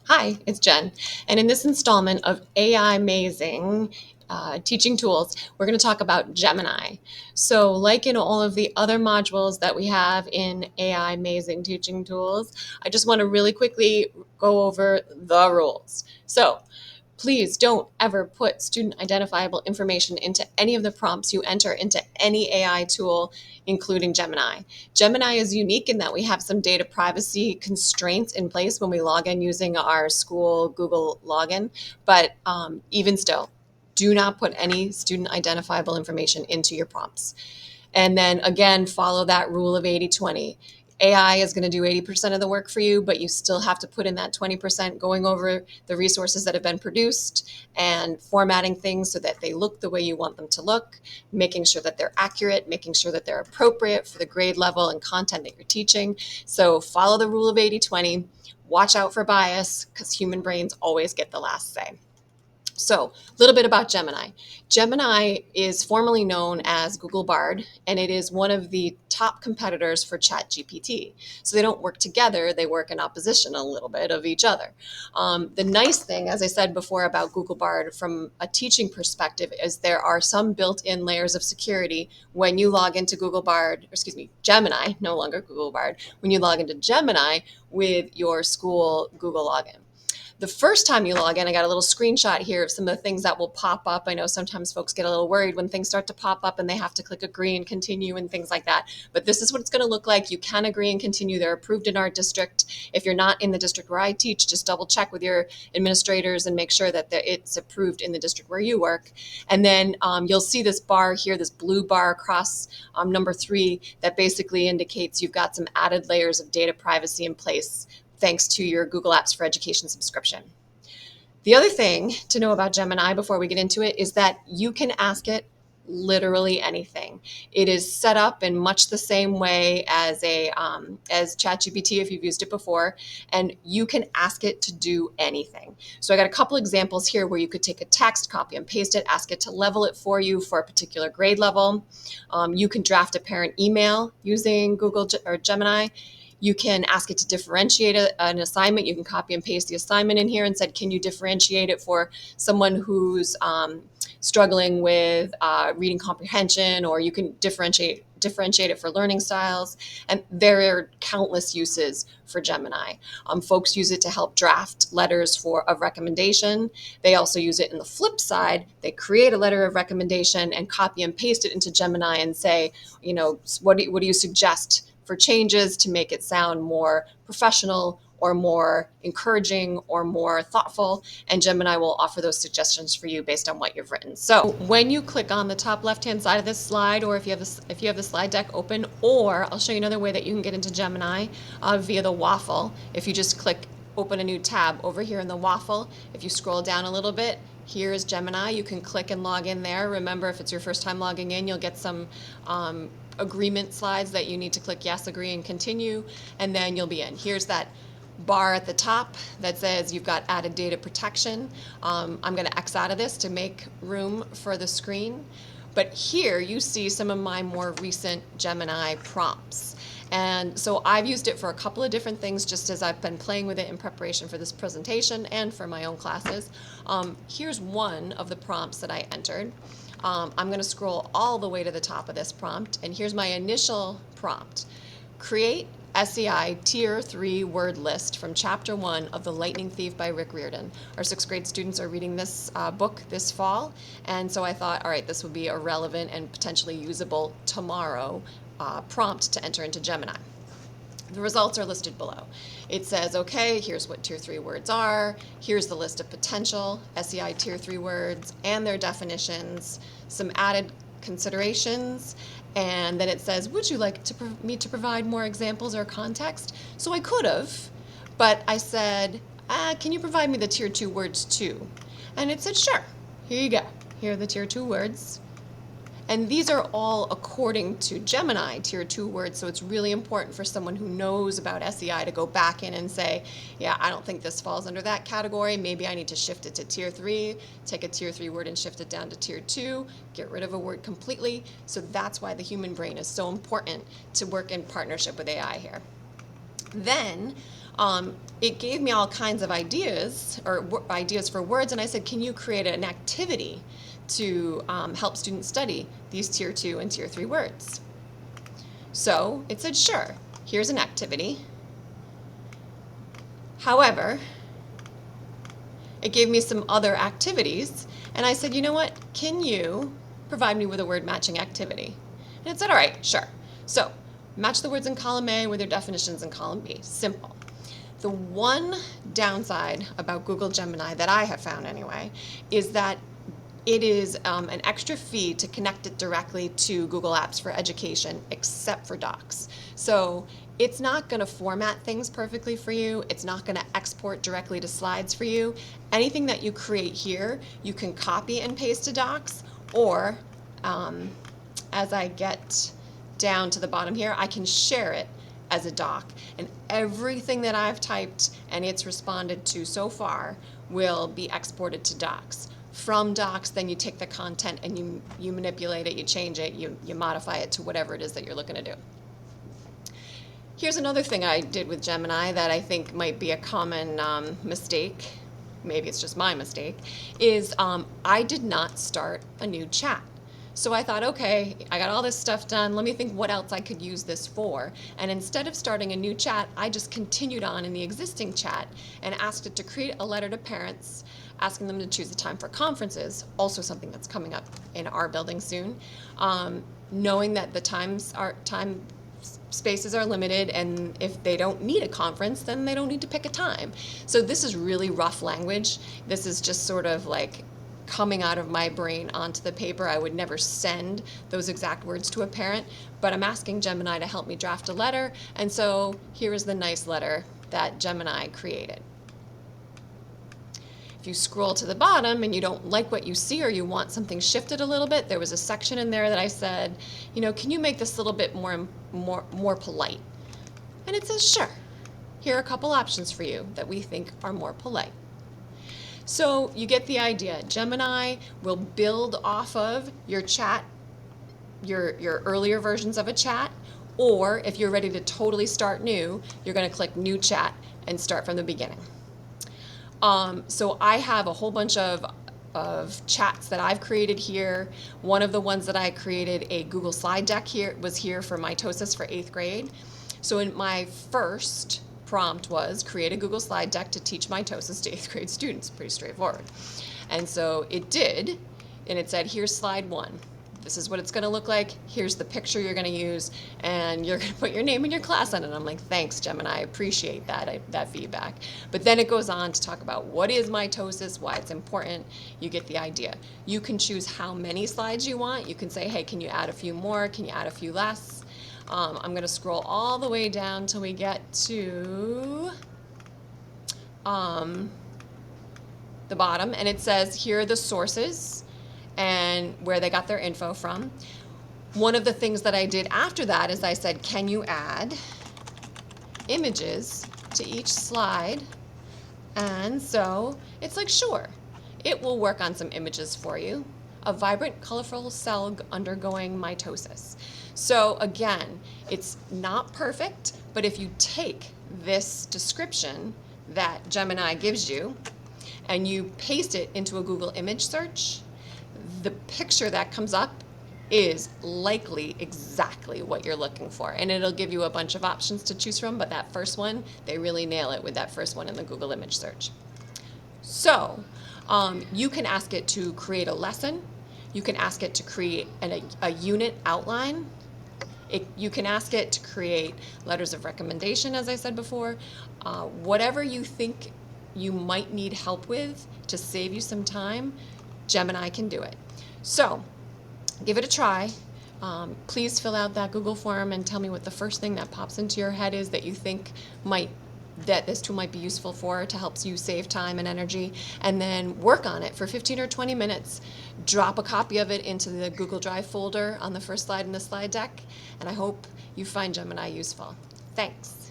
Hi, it's Jen. And in this installment of AI Amazing Teaching Tools, we're going to talk about Gemini. So, like in all of the other modules that we have in AI Amazing Teaching Tools, I just want to really quickly go over the rules. So, please don't ever put student identifiable information into any of the prompts you enter into any AI tool, including Gemini. Gemini is unique in that we have some data privacy constraints in place when we log in using our school Google login. But even still, do not put any student identifiable information into your prompts. And then again, follow that rule of 80-20. AI is going to do 80% of the work for you, but you still have to put in that 20% going over the resources that have been produced and formatting things so that they look the way you want them to look, making sure that they're accurate, making sure that they're appropriate for the grade level and content that you're teaching. So follow the rule of 80-20. Watch out for bias because human brains always get the last say. So, a little bit about Gemini. Gemini is formerly known as Google Bard, and it is one of the top competitors for ChatGPT. So, they don't work together, they work in opposition a little bit of each other. The nice thing, as I said before, about Google Bard from a teaching perspective is there are some built in layers of security when you log into Google Bard, or excuse me, Gemini, no longer Google Bard, when you log into Gemini with your school Google login. The first time you log in, I got a little screenshot here of some of the things that will pop up. I know sometimes folks get a little worried when things start to pop up and they have to click agree and continue and things like that. But this is what it's going to look like. You can agree and continue. They're approved in our district. If you're not in the district where I teach, just double check with your administrators and make sure that it's approved in the district where you work. And then you'll see this bar here, this blue bar across number 3, that basically indicates you've got some added layers of data privacy in place thanks to your Google Apps for Education subscription. The other thing to know about Gemini before we get into it is that you can ask it literally anything. It is set up in much the same way as as ChatGPT if you've used it before, and you can ask it to do anything. So I got a couple examples here where you could take a text, copy and paste it, ask it to level it for you for a particular grade level. You can draft a parent email using Google or Gemini. You can ask it to differentiate an assignment. You can copy and paste the assignment in here and said, can you differentiate it for someone who's struggling with reading comprehension, or you can differentiate it for learning styles. And there are countless uses for Gemini. Folks use it to help draft letters of recommendation. They also use it in the flip side. They create a letter of recommendation and copy and paste it into Gemini and say, what do you suggest for changes to make it sound more professional or more encouraging or more thoughtful, and Gemini will offer those suggestions for you based on what you've written. So when you click on the top left-hand side of this slide, or if you have the slide deck open, or I'll show you another way that you can get into Gemini via the waffle. If you just click open a new tab over here in the waffle, if you scroll down a little bit, here is Gemini. You can click and log in there. Remember, if it's your first time logging in, you'll get some agreement slides that you need to click yes, agree, and continue, and then you'll be in. Here's that bar at the top that says you've got added data protection. I'm going to X out of this to make room for the screen. But here you see some of my more recent Gemini prompts. And so I've used it for a couple of different things just as I've been playing with it in preparation for this presentation and for my own classes. Here's one of the prompts that I entered. I'm going to scroll all the way to the top of this prompt, and here's my initial prompt. Create SEI Tier 3 word list from Chapter 1 of The Lightning Thief by Rick Riordan. Our 6th grade students are reading this book this fall, and so I thought, all right, this would be a relevant and potentially usable tomorrow prompt to enter into Gemini. The results are listed below. It says, okay, here's what Tier 3 words are. Here's the list of potential SEI Tier 3 words and their definitions, some added considerations, and then it says, would you like me to provide more examples or context? So I could have, but I said, can you provide me the Tier 2 words too? And it said, sure, here you go. Here are the Tier 2 words. And these are all according to Gemini Tier 2 words, so it's really important for someone who knows about SEI to go back in and say, yeah, I don't think this falls under that category. Maybe I need to shift it to Tier 3, take a Tier 3 word and shift it down to Tier 2, get rid of a word completely. So that's why the human brain is so important to work in partnership with AI here. Then It gave me all kinds of ideas, or ideas for words, and I said, can you create an activity to help students study these tier 2 and tier 3 words? So it said, sure, here's an activity. However, it gave me some other activities, and I said, you know what, can you provide me with a word matching activity? And it said, all right, sure. So match the words in column A with their definitions in column B. Simple. The one downside about Google Gemini that I have found anyway is that it is an extra fee to connect it directly to Google Apps for Education, except for Docs. So it's not going to format things perfectly for you. It's not going to export directly to slides for you. Anything that you create here, you can copy and paste to Docs, or as I get down to the bottom here, I can share it as a doc, and everything that I've typed and it's responded to so far will be exported to Docs. From Docs, then you take the content and you manipulate it, you change it, you modify it to whatever it is that you're looking to do. Here's another thing I did with Gemini that I think might be a common mistake, maybe it's just my mistake, is I did not start a new chat. So I thought, okay, I got all this stuff done, let me think what else I could use this for. And instead of starting a new chat, I just continued on in the existing chat and asked it to create a letter to parents, asking them to choose a time for conferences, also something that's coming up in our building soon, knowing that the time spaces are limited, and if they don't need a conference, then they don't need to pick a time. So this is really rough language. This is just sort of like coming out of my brain onto the paper. I would never send those exact words to a parent, but I'm asking Gemini to help me draft a letter, and so here is the nice letter that Gemini created. If you scroll to the bottom and you don't like what you see, or you want something shifted a little bit, there was a section in there that I said, you know, can you make this a little bit more polite? And it says, sure. Here are a couple options for you that we think are more polite. So you get the idea. Gemini will build off of your chat, your earlier versions of a chat, or if you're ready to totally start new, you're going to click New Chat and start from the beginning. So I have a whole bunch of chats that I've created here. One of the ones that I created, a Google slide deck here, was here for mitosis for 8th grade. So in my first prompt was create a Google slide deck to teach mitosis to 8th grade students. Pretty straightforward. And so it did, and it said, here's slide 1. This is what it's going to look like. Here's the picture you're going to use, and you're going to put your name and your class on it. And I'm like, thanks, Gemini. I appreciate that feedback. But then it goes on to talk about what is mitosis, why it's important. You get the idea. You can choose how many slides you want. You can say, hey, can you add a few more? Can you add a few less? I'm going to scroll all the way down till we get to the bottom, and it says here are the sources and where they got their info from. One of the things that I did after that is I said, can you add images to each slide? And so it's like, sure, it will work on some images for you. A vibrant, colorful cell undergoing mitosis. So again, it's not perfect, but if you take this description that Gemini gives you and you paste it into a Google image search, the picture that comes up is likely exactly what you're looking for. And it'll give you a bunch of options to choose from, but that first one, they really nail it with that first one in the Google image search. So you can ask it to create a lesson. You can ask it to create a unit outline. You can ask it to create letters of recommendation, as I said before. Whatever you think you might need help with to save you some time, Gemini can do it. So give it a try. Please fill out that Google form and tell me what the first thing that pops into your head is that you think that this tool might be useful for to help you save time and energy, and then work on it for 15 or 20 minutes. Drop a copy of it into the Google Drive folder on the first slide in the slide deck, and I hope you find Gemini useful. Thanks.